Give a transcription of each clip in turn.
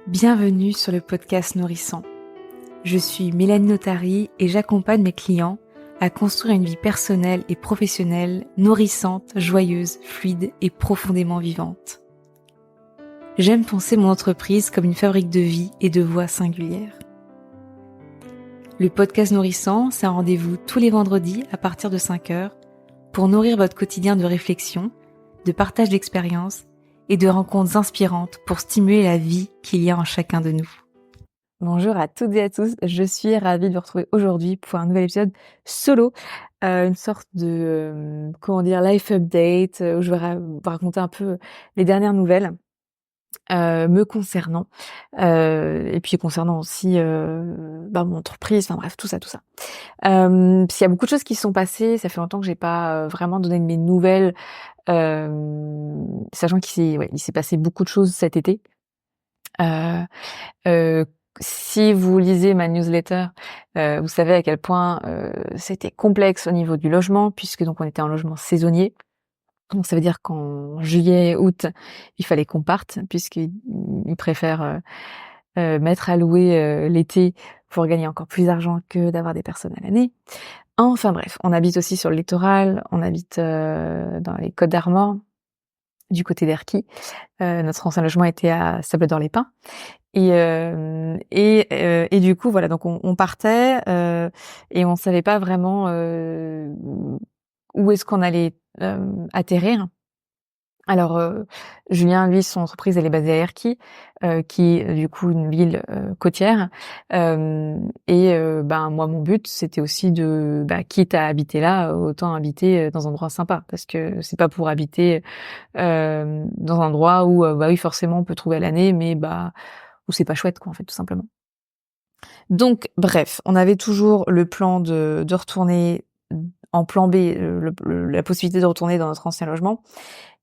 Bienvenue sur le podcast Nourrissant. Je suis Mélanie Notary et j'accompagne mes clients à construire une vie personnelle et professionnelle nourrissante, joyeuse, fluide et profondément vivante. J'aime penser mon entreprise comme une fabrique de vie et de voix singulières. Le podcast Nourrissant, c'est un rendez-vous tous les vendredis à partir de 5h pour nourrir votre quotidien de réflexion, de partage d'expériences et de rencontres inspirantes pour stimuler la vie qu'il y a en chacun de nous. Bonjour à toutes et à tous, je suis ravie de vous retrouver aujourd'hui pour un nouvel épisode solo, une sorte de, life update, où je vais vous raconter un peu les dernières nouvelles me concernant, et puis concernant aussi mon entreprise, enfin bref, tout ça. Parce qu'il y a beaucoup de choses qui se sont passées, ça fait longtemps que j'ai pas vraiment donné de mes nouvelles, sachant il s'est passé beaucoup de choses cet été. Heu, Si vous lisez ma newsletter, vous savez à quel point c'était complexe au niveau du logement, puisque donc on était en logement saisonnier. Donc ça veut dire qu'en juillet, août, il fallait qu'on parte puisqu'ils préfèrent mettre à louer l'été pour gagner encore plus d'argent que d'avoir des personnes à l'année. Enfin bref, on habite aussi sur le littoral, on habite dans les Côtes d'Armor, du côté d'Erquy. Notre ancien logement était à Sables-d'Or-les-Pins. Et du coup, voilà, donc on partait et on savait pas vraiment où est-ce qu'on allait atterrir. Alors, Julien, lui, son entreprise, elle est basée à Erquy, qui est du coup une ville côtière. Moi, mon but, c'était aussi de, quitte à habiter là, autant habiter dans un endroit sympa, parce que c'est pas pour habiter dans un endroit où, oui, forcément, on peut trouver à l'année, mais où c'est pas chouette, quoi, en fait, tout simplement. Donc, bref, on avait toujours le plan de retourner en plan B, la possibilité de retourner dans notre ancien logement,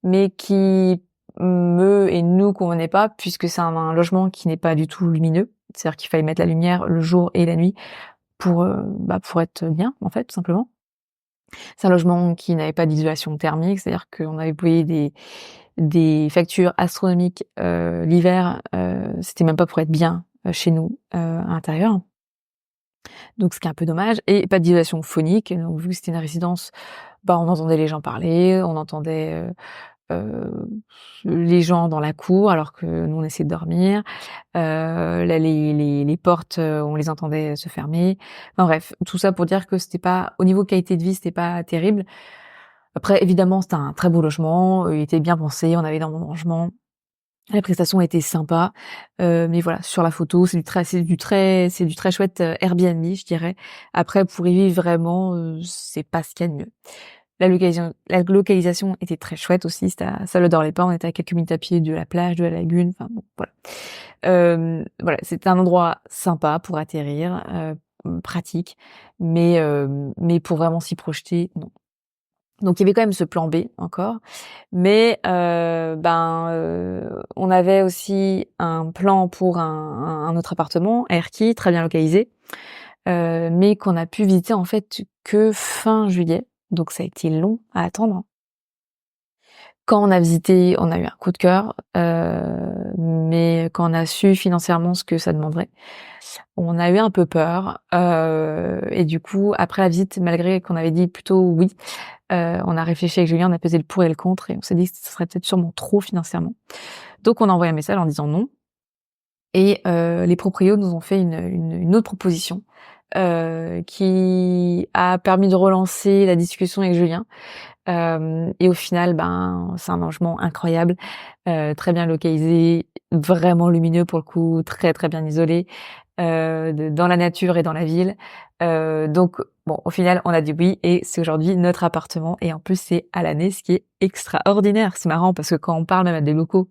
mais qui nous convenait pas, puisque c'est un logement qui n'est pas du tout lumineux. C'est-à-dire qu'il fallait mettre la lumière le jour et la nuit pour être bien, en fait, tout simplement. C'est un logement qui n'avait pas d'isolation thermique, c'est-à-dire qu'on avait payé des factures astronomiques l'hiver, c'était même pas pour être bien chez nous à l'intérieur. Donc ce qui est un peu dommage, et pas d'isolation phonique. Donc vu que c'était une résidence, on entendait les gens parler, on entendait les gens dans la cour alors que nous on essayait de dormir. Là les portes, on les entendait se fermer. Enfin bref, tout ça pour dire que c'était pas, au niveau qualité de vie, c'était pas terrible. Après évidemment, c'était un très beau logement, il était bien pensé, on avait énormément de rangement. La prestation était sympa, mais voilà, sur la photo, c'est du très chouette Airbnb, je dirais. Après, pour y vivre vraiment, c'est pas ce qu'il y a de mieux. La localisation était très chouette aussi, c'était à Sables-d'Or-les-Pins, on était à quelques minutes à pied de la plage, de la lagune, enfin bon, voilà. Voilà, c'était un endroit sympa pour atterrir, pratique, mais pour vraiment s'y projeter, non. Donc il y avait quand même ce plan B encore, mais on avait aussi un plan pour un autre appartement à Erquy, très bien localisé, mais qu'on a pu visiter en fait que fin juillet, donc ça a été long à attendre. Quand on a visité, on a eu un coup de cœur, mais quand on a su financièrement ce que ça demanderait, on a eu un peu peur, et du coup, après la visite, malgré qu'on avait dit plutôt oui, on a réfléchi avec Julien, on a pesé le pour et le contre, et on s'est dit que ce serait peut-être sûrement trop financièrement. Donc on a envoyé un message en disant non, et les proprios nous ont fait une autre proposition, qui a permis de relancer la discussion avec Julien. Et au final, c'est un logement incroyable, très bien localisé, vraiment lumineux pour le coup, très très bien isolé, dans la nature et dans la ville. Donc bon, au final, on a dit oui, et c'est aujourd'hui notre appartement, et en plus c'est à l'année, ce qui est extraordinaire. C'est marrant parce que quand on parle même à des locaux,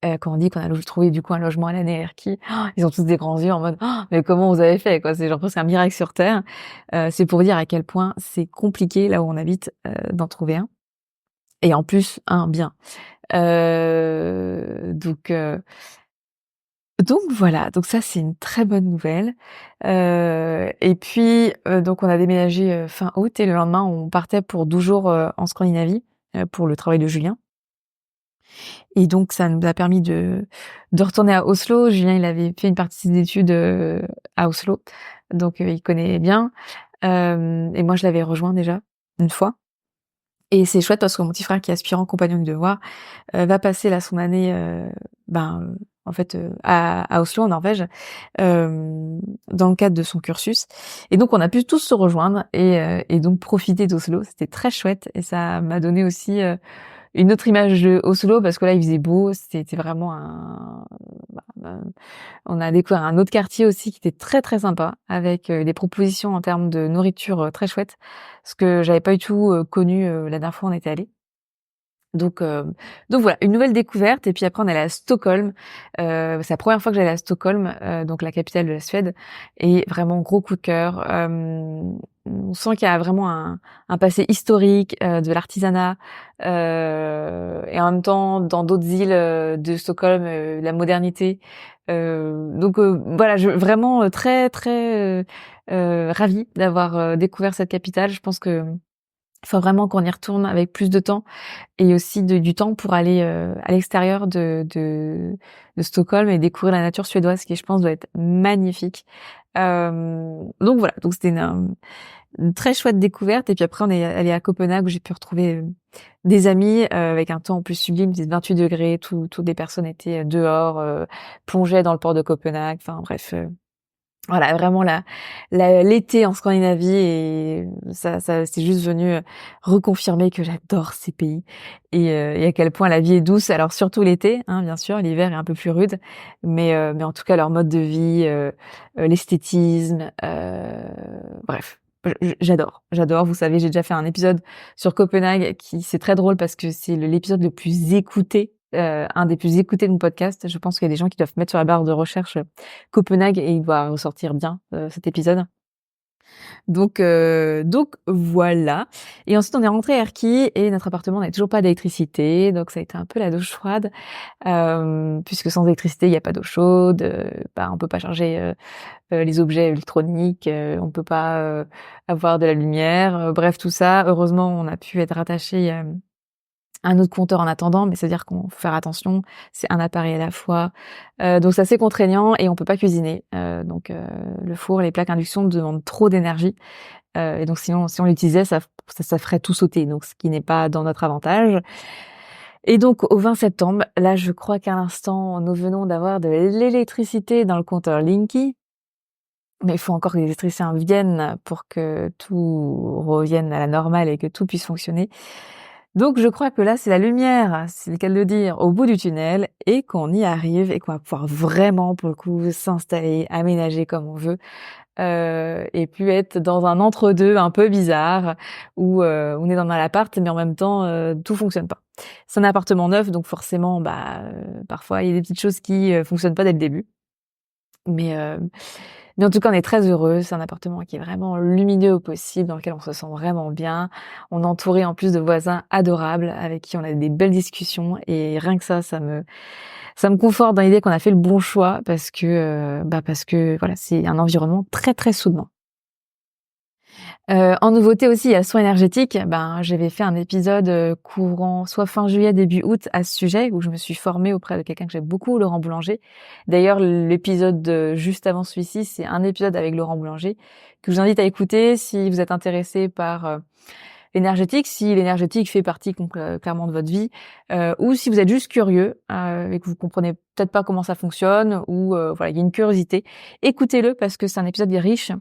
quand on dit qu'on a trouvé du coup un logement à l'année à Erquy, ils ont tous des grands yeux en mode: Mais comment vous avez fait, quoi?» C'est genre presque un miracle sur terre. C'est pour dire à quel point c'est compliqué là où on habite, d'en trouver un, et en plus un bien. Donc voilà, donc ça c'est une très bonne nouvelle. Et puis donc on a déménagé fin août, et le lendemain on partait pour 12 jours en Scandinavie pour le travail de Julien. Et donc ça nous a permis de retourner à Oslo. Julien, il avait fait une partie de ses études à Oslo, donc il connaît bien. Et moi, je l'avais rejoint déjà une fois. Et c'est chouette parce que mon petit frère, qui est aspirant compagnon de devoir, va passer là son année, en fait, à Oslo, en Norvège, dans le cadre de son cursus. Et donc on a pu tous se rejoindre et donc profiter d'Oslo. C'était très chouette et ça m'a donné aussi une autre image de Oslo, parce que là il faisait beau, c'était vraiment on a découvert un autre quartier aussi qui était très très sympa, avec des propositions en termes de nourriture très chouettes, ce que j'avais pas du tout connu la dernière fois où on était allé. Donc, euh, donc voilà, une nouvelle découverte. Et puis après, on est allé à Stockholm. C'est la première fois que j'allais à Stockholm, donc la capitale de la Suède. Et vraiment, gros coup de cœur. On sent qu'il y a vraiment un passé historique, de l'artisanat. Et en même temps, dans d'autres îles de Stockholm, la modernité. Voilà, vraiment très, très ravie d'avoir découvert cette capitale. Je pense que il faut vraiment qu'on y retourne avec plus de temps et aussi du temps pour aller à l'extérieur de Stockholm et découvrir la nature suédoise, qui je pense doit être magnifique. Donc voilà, donc c'était une très chouette découverte. Et puis après on est allé à Copenhague, où j'ai pu retrouver des amis avec un temps en plus sublime. Il faisait 28 degrés, toutes les personnes étaient dehors, plongeaient dans le port de Copenhague, enfin bref, voilà, vraiment l'été en Scandinavie. Et ça c'est juste venu reconfirmer que j'adore ces pays et à quel point la vie est douce. Alors surtout l'été, hein, bien sûr, l'hiver est un peu plus rude, mais en tout cas leur mode de vie, l'esthétisme, bref. J'adore. Vous savez, j'ai déjà fait un épisode sur Copenhague c'est très drôle parce que c'est l'épisode le plus écouté, un des plus écoutés de mon podcast. Je pense qu'il y a des gens qui doivent mettre sur la barre de recherche Copenhague et il doit ressortir bien cet épisode. Donc voilà. Et ensuite on est rentré à Erki et notre appartement n'avait toujours pas d'électricité, donc ça a été un peu la douche froide, puisque sans électricité il n'y a pas d'eau chaude, on peut pas charger les objets électroniques, on peut pas avoir de la lumière, bref tout ça. Heureusement on a pu être rattaché un autre compteur en attendant, mais c'est-à-dire qu'on faut faire attention, c'est un appareil à la fois. Donc c'est assez contraignant et on peut pas cuisiner. Le four, les plaques induction demandent trop d'énergie. Et donc sinon, si on l'utilisait, ça ferait tout sauter, donc ce qui n'est pas dans notre avantage. Et donc au 20 septembre, là je crois qu'à l'instant, nous venons d'avoir de l'électricité dans le compteur Linky. Mais il faut encore que les électriciens viennent pour que tout revienne à la normale et que tout puisse fonctionner. Donc je crois que là c'est la lumière, c'est le cas de le dire, au bout du tunnel, et qu'on y arrive et qu'on va pouvoir vraiment pour le coup s'installer, aménager comme on veut, et plus être dans un entre-deux un peu bizarre où on est dans un appart mais en même temps tout fonctionne pas. C'est un appartement neuf, donc forcément parfois il y a des petites choses qui fonctionnent pas dès le début. Mais en tout cas, on est très heureux. C'est un appartement qui est vraiment lumineux au possible, dans lequel on se sent vraiment bien. On est entouré en plus de voisins adorables avec qui on a des belles discussions, et rien que ça me conforte dans l'idée qu'on a fait le bon choix, parce que voilà, c'est un environnement très très soutenant. En nouveauté aussi, il y a le soin énergétique. J'avais fait un épisode courant soit fin juillet, début août à ce sujet, où je me suis formée auprès de quelqu'un que j'aime beaucoup, Laurent Boulanger. D'ailleurs, l'épisode juste avant celui-ci, c'est un épisode avec Laurent Boulanger que je vous invite à écouter si vous êtes intéressé par l'énergétique, si l'énergétique fait partie clairement de votre vie, ou si vous êtes juste curieux et que vous comprenez peut-être pas comment ça fonctionne, ou voilà, il y a une curiosité. Écoutez-le parce que c'est un épisode qui est riche.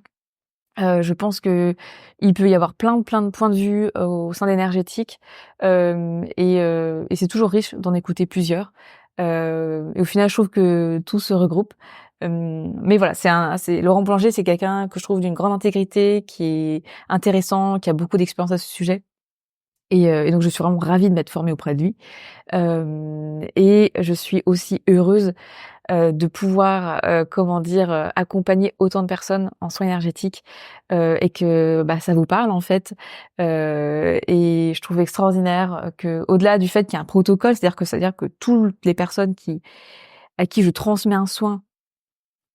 Je pense que il peut y avoir plein de points de vue au sein d'énergétique, et c'est toujours riche d'en écouter plusieurs. Et au final, je trouve que tout se regroupe. Mais voilà, c'est Laurent Boulanger, c'est quelqu'un que je trouve d'une grande intégrité, qui est intéressant, qui a beaucoup d'expérience à ce sujet. Et donc je suis vraiment ravie de m'être formée auprès de lui. Et je suis aussi heureuse de pouvoir, accompagner autant de personnes en soins énergétiques, et que ça vous parle en fait. Et je trouve extraordinaire que, au-delà du fait qu'il y a un protocole, c'est-à-dire que toutes les personnes à qui je transmets un soin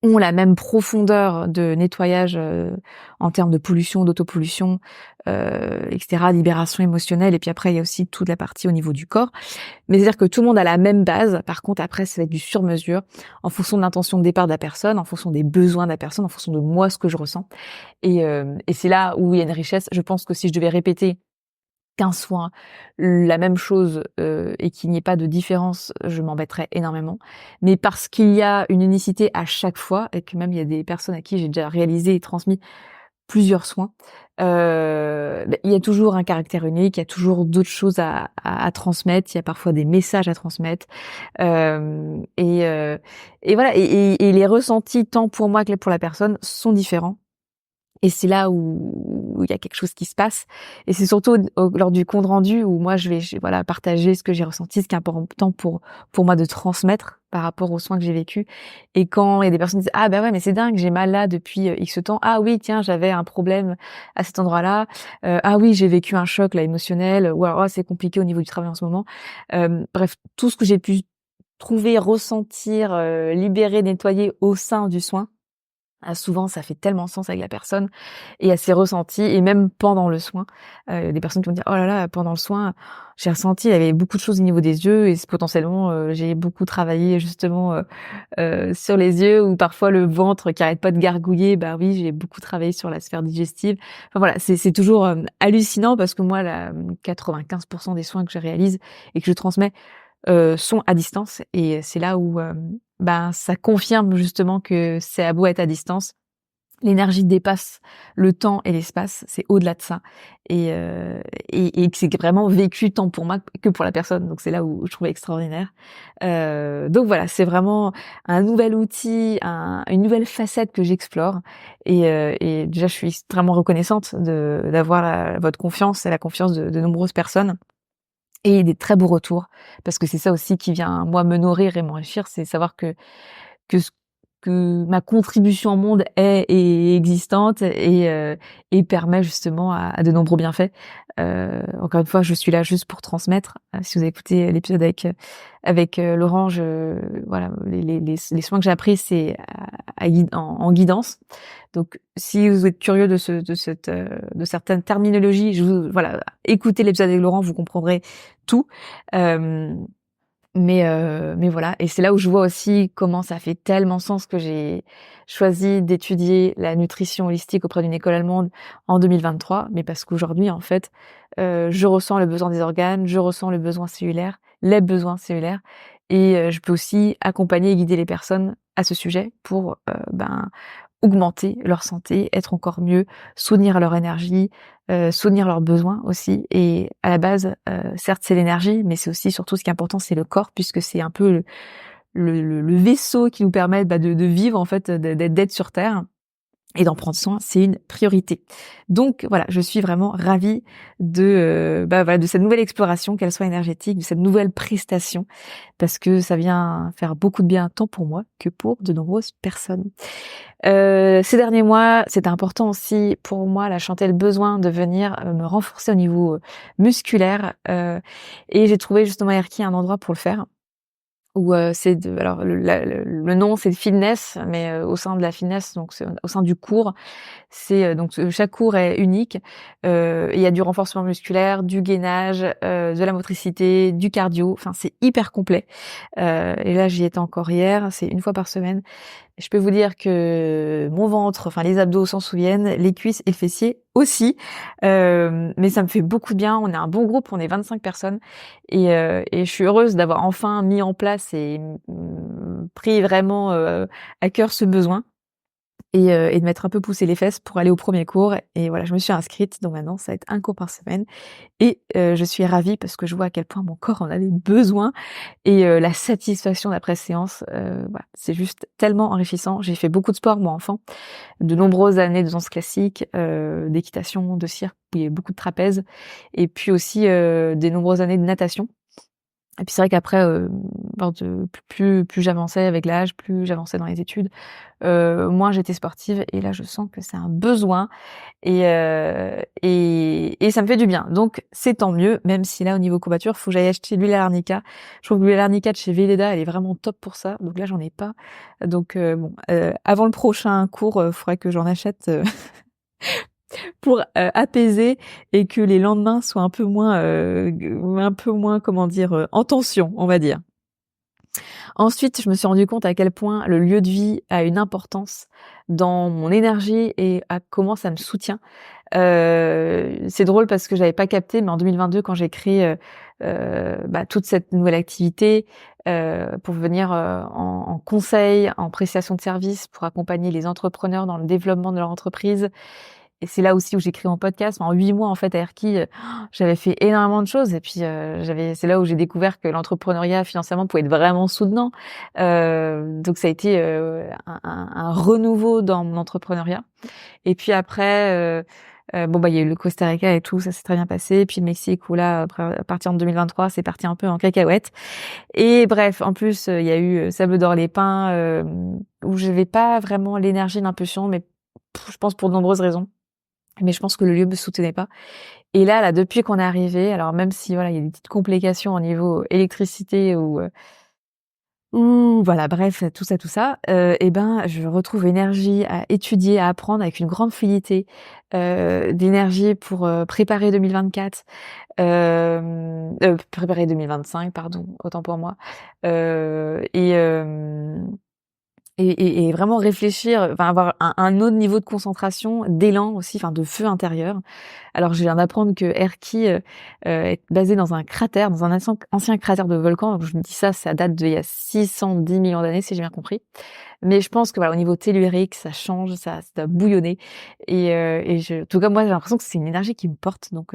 ont la même profondeur de nettoyage en termes de pollution, d'autopollution, etc., libération émotionnelle. Et puis après, il y a aussi toute la partie au niveau du corps. Mais c'est-à-dire que tout le monde a la même base. Par contre, après, ça va être du sur-mesure en fonction de l'intention de départ de la personne, en fonction des besoins de la personne, en fonction de moi, ce que je ressens. Et c'est là où il y a une richesse. Je pense que si je devais répéter 15 fois la même chose et qu'il n'y ait pas de différence, je m'embêterais énormément. Mais parce qu'il y a une unicité à chaque fois et que même il y a des personnes à qui j'ai déjà réalisé et transmis plusieurs soins, il y a toujours un caractère unique, il y a toujours d'autres choses à transmettre, il y a parfois des messages à transmettre. Et voilà, et les ressentis tant pour moi que pour la personne sont différents. Et c'est là où il y a quelque chose qui se passe. Et c'est surtout lors du compte rendu où moi voilà, partager ce que j'ai ressenti, ce qui est important pour moi de transmettre par rapport aux soins que j'ai vécus. Et quand il y a des personnes qui disent ah ben ouais mais c'est dingue, j'ai mal là depuis X temps. Ah oui tiens j'avais un problème à cet endroit-là. Ah oui j'ai vécu un choc là émotionnel. Ou alors oh, c'est compliqué au niveau du travail en ce moment. Bref tout ce que j'ai pu trouver, ressentir, libérer, nettoyer au sein du soin. Ah, souvent, ça fait tellement sens avec la personne et à ses ressentis et même pendant le soin. Des personnes qui vont dire: «Oh là là, pendant le soin, j'ai ressenti, il y avait beaucoup de choses au niveau des yeux et c'est potentiellement, j'ai beaucoup travaillé justement, sur les yeux ou parfois le ventre qui arrête pas de gargouiller. Bah oui, j'ai beaucoup travaillé sur la sphère digestive». Enfin voilà, c'est toujours, hallucinant parce que moi, 95% des soins que je réalise et que je transmets sont à distance et c'est là où, ça confirme justement que c'est à beau être à distance, l'énergie dépasse le temps et l'espace, c'est au-delà de ça et que c'est vraiment vécu tant pour moi que pour la personne, donc c'est là où je trouve extraordinaire. Donc voilà, c'est vraiment un nouvel outil, une nouvelle facette que j'explore et déjà je suis extrêmement reconnaissante d'avoir votre confiance et la confiance de nombreuses personnes. Et des très beaux retours, parce que c'est ça aussi qui vient, moi, me nourrir et m'enrichir, c'est savoir que ce que ma contribution au monde est existante et permet justement à de nombreux bienfaits. Encore une fois, je suis là juste pour transmettre. Si vous avez écouté l'épisode avec Laurent, voilà, les soins que j'ai appris, c'est en guidance. Donc, si vous êtes curieux de certaines terminologies, voilà, écoutez l'épisode avec Laurent, vous comprendrez tout. Mais voilà, et c'est là où je vois aussi comment ça fait tellement sens que j'ai choisi d'étudier la nutrition holistique auprès d'une école allemande en 2023, mais parce qu'aujourd'hui, en fait, je ressens le besoin des organes, je ressens le besoin cellulaire, les besoins cellulaires, et je peux aussi accompagner et guider les personnes à ce sujet pour, augmenter leur santé, être encore mieux, soutenir leur énergie, soutenir leurs besoins aussi. Et à la base, certes c'est l'énergie, mais c'est aussi surtout ce qui est important, c'est le corps, puisque c'est un peu le vaisseau qui nous permet de vivre en fait, d'être sur Terre. Et d'en prendre soin, c'est une priorité. Donc voilà, je suis vraiment ravie de cette nouvelle exploration, qu'elle soit énergétique, de cette nouvelle prestation, parce que ça vient faire beaucoup de bien tant pour moi que pour de nombreuses personnes. Ces derniers mois, c'était important aussi pour moi, là, je sentais le besoin de venir me renforcer au niveau musculaire, et j'ai trouvé justement à Erquy un endroit pour le faire. Où alors le nom c'est fitness, mais au sein de la fitness, donc c'est au sein du cours, chaque cours est unique. Il y a du renforcement musculaire, du gainage, de la motricité, du cardio. Enfin, c'est hyper complet. Et là, j'y étais encore hier. C'est une fois par semaine. Je peux vous dire que mon ventre, enfin les abdos s'en souviennent, les cuisses et le fessier aussi. Mais ça me fait beaucoup de bien. On est un bon groupe, on est 25 personnes. Et je suis heureuse d'avoir enfin mis en place et pris vraiment à cœur ce besoin. Et de m'être un peu poussé les fesses pour aller au premier cours. Et voilà, je me suis inscrite. Donc maintenant, ça va être un cours par semaine. Et je suis ravie parce que je vois à quel point mon corps en avait besoin. Et la satisfaction d'après séance, voilà, c'est juste tellement enrichissant. J'ai fait beaucoup de sport, moi, enfant. De nombreuses années de danse classique, d'équitation, de cirque, où il y a beaucoup de trapèze. Et puis aussi des nombreuses années de natation. Et puis c'est vrai qu'après, plus j'avançais avec l'âge, plus j'avançais dans les études, moins j'étais sportive et là je sens que c'est un besoin et ça me fait du bien. Donc c'est tant mieux, même si là au niveau courbature, faut que j'aille acheter de l'huile à l'arnica. Je trouve que l'huile à l'arnica de chez Velleda, elle est vraiment top pour ça. Donc là j'en ai pas. Donc avant le prochain cours, faudrait que j'en achète pour apaiser et que les lendemains soient un peu moins comment dire, en tension, on va dire. Ensuite, je me suis rendu compte à quel point le lieu de vie a une importance dans mon énergie et à comment ça me soutient. C'est drôle parce que j'avais pas capté, mais en 2022, quand j'ai créé toute cette nouvelle activité pour venir en conseil, en prestation de services, pour accompagner les entrepreneurs dans le développement de leur entreprise. Et c'est là aussi où j'ai créé mon podcast. En 8 mois, en fait, à Erki, j'avais fait énormément de choses. Et puis, c'est là où j'ai découvert que l'entrepreneuriat financièrement pouvait être vraiment soutenant. Donc, ça a été un renouveau dans mon entrepreneuriat. Et puis après, il y a eu le Costa Rica et tout, ça s'est très bien passé. Puis le Mexique, où là, après, à partir de 2023, c'est parti un peu en cacahuète. Et bref, en plus, il y a eu Sable d'Or les Pins, où j'avais pas vraiment l'énergie, l'impulsion, mais je pense pour de nombreuses raisons. Mais je pense que le lieu me soutenait pas. Et là, depuis qu'on est arrivé, alors même si voilà, il y a des petites complications au niveau électricité ou voilà, bref, tout ça, je retrouve énergie à étudier, à apprendre avec une grande fluidité, d'énergie pour préparer 2024, préparer 2025, pardon, autant pour moi, et vraiment réfléchir, enfin avoir un autre niveau de concentration, d'élan aussi, enfin de feu intérieur. Alors je viens d'apprendre que Erki est basé dans un cratère, dans un ancien cratère de volcan. Donc je me dis ça date d'il y a 610 millions d'années si j'ai bien compris. Mais je pense que voilà, au niveau tellurique, ça change, ça doit bouillonner. En tout cas moi j'ai l'impression que c'est une énergie qui me porte. Donc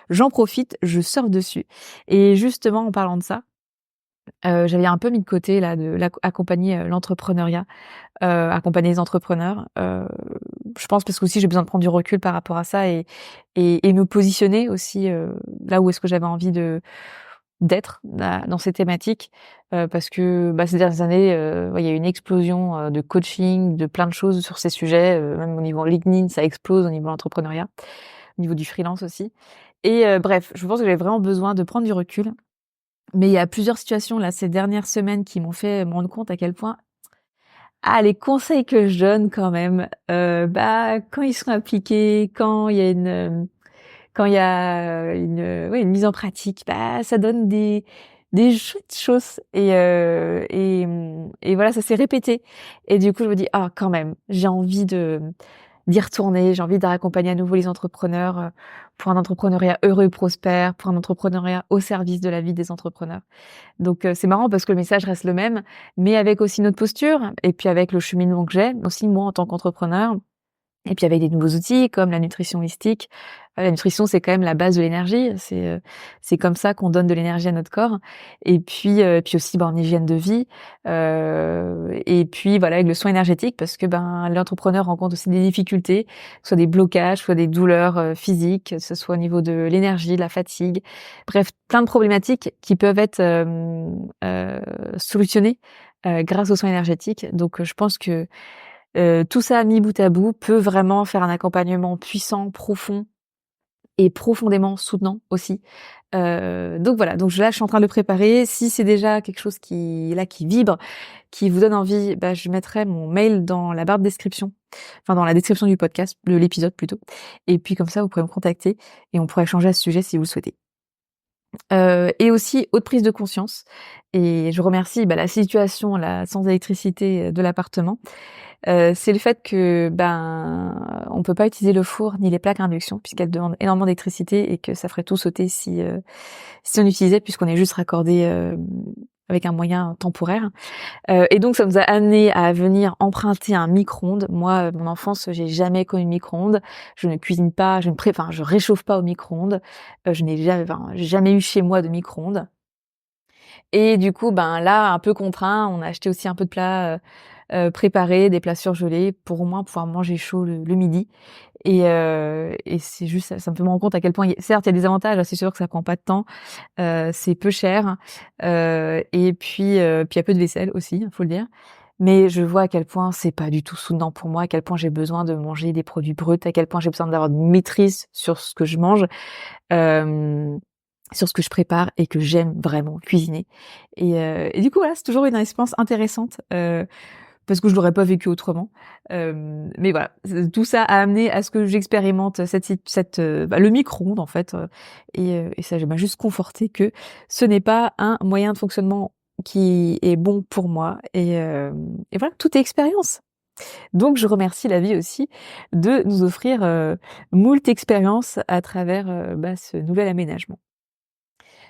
j'en profite, je surfe dessus. Et justement en parlant de ça, j'avais un peu mis de côté là accompagner l'entrepreneuriat, accompagner les entrepreneurs. Je pense parce qu'aussi j'ai besoin de prendre du recul par rapport à ça et me positionner aussi là où est-ce que j'avais envie d'être là, dans ces thématiques, parce que ces dernières années, il y a eu une explosion de coaching, de plein de choses sur ces sujets, même au niveau LinkedIn, ça explose au niveau de l'entrepreneuriat, au niveau du freelance aussi. Et bref, je pense que j'avais vraiment besoin de prendre du recul. Mais il y a plusieurs situations là ces dernières semaines qui m'ont fait me rendre compte à quel point les conseils que je donne quand même, quand ils sont appliqués, quand il y a une mise en pratique, ça donne des chouettes choses et voilà, ça s'est répété. Et du coup, je me dis quand même, j'ai envie d'y retourner, j'ai envie de raccompagner à nouveau les entrepreneurs pour un entrepreneuriat heureux et prospère, pour un entrepreneuriat au service de la vie des entrepreneurs. Donc c'est marrant parce que le message reste le même, mais avec aussi notre posture et puis avec le cheminement que j'ai, aussi moi en tant qu'entrepreneur et puis avec des nouveaux outils comme la nutrition holistique. La nutrition, c'est quand même la base de l'énergie, c'est comme ça qu'on donne de l'énergie à notre corps et puis aussi en hygiène de vie, et puis voilà avec le soin énergétique parce que l'entrepreneur rencontre aussi des difficultés, que ce soit des blocages, que ce soit des douleurs physiques, que ce soit au niveau de l'énergie, de la fatigue. Bref, plein de problématiques qui peuvent être solutionnées grâce aux soins énergétiques. Donc je pense que tout ça mis bout à bout peut vraiment faire un accompagnement puissant, profond et profondément soutenant aussi. Donc voilà, donc là je suis en train de le préparer. Si c'est déjà quelque chose qui vibre, qui vous donne envie, je mettrai mon mail dans la barre de description, enfin dans la description du podcast, de l'épisode plutôt. Et puis comme ça vous pourrez me contacter et on pourra échanger à ce sujet si vous le souhaitez. Et aussi autre prise de conscience et je remercie la situation là sans électricité de l'appartement. C'est le fait que on peut pas utiliser le four ni les plaques à induction puisqu'elles demandent énormément d'électricité et que ça ferait tout sauter si on utilisait puisqu'on est juste raccordé avec un moyen temporaire. Et donc ça nous a amené à venir emprunter un micro-ondes. Moi, mon enfance, j'ai jamais connu de micro-ondes. Je ne cuisine pas, je réchauffe pas au micro-ondes. J'ai jamais eu chez moi de micro-ondes. Et du coup, là, un peu contraint, on a acheté aussi un peu de plats préparés, des plats surgelés pour au moins pouvoir manger chaud le midi. Et c'est juste, ça me fait me rendre compte à quel point, certes, il y a des avantages, c'est sûr que ça prend pas de temps, c'est peu cher, et puis il y a peu de vaisselle aussi, faut le dire. Mais je vois à quel point c'est pas du tout soutenant pour moi, à quel point j'ai besoin de manger des produits bruts, à quel point j'ai besoin d'avoir une maîtrise sur ce que je mange, sur ce que je prépare et que j'aime vraiment cuisiner. Et du coup, voilà, c'est toujours une expérience intéressante, parce que je l'aurais pas vécu autrement. Mais voilà, tout ça a amené à ce que j'expérimente le micro-ondes en fait, et ça m'a juste conforté que ce n'est pas un moyen de fonctionnement qui est bon pour moi. Et voilà, tout est expérience. Donc je remercie la vie aussi de nous offrir moult expériences à travers ce nouvel aménagement.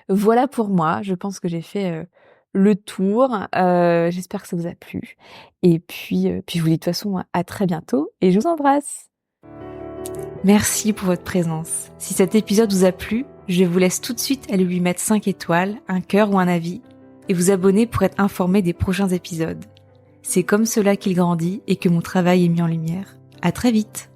Voilà pour moi, je pense que j'ai fait le tour. J'espère que ça vous a plu. Et puis je vous dis de toute façon à très bientôt et je vous embrasse. Merci pour votre présence. Si cet épisode vous a plu, je vous laisse tout de suite aller lui mettre 5 étoiles, un cœur ou un avis et vous abonner pour être informé des prochains épisodes. C'est comme cela qu'il grandit et que mon travail est mis en lumière. À très vite!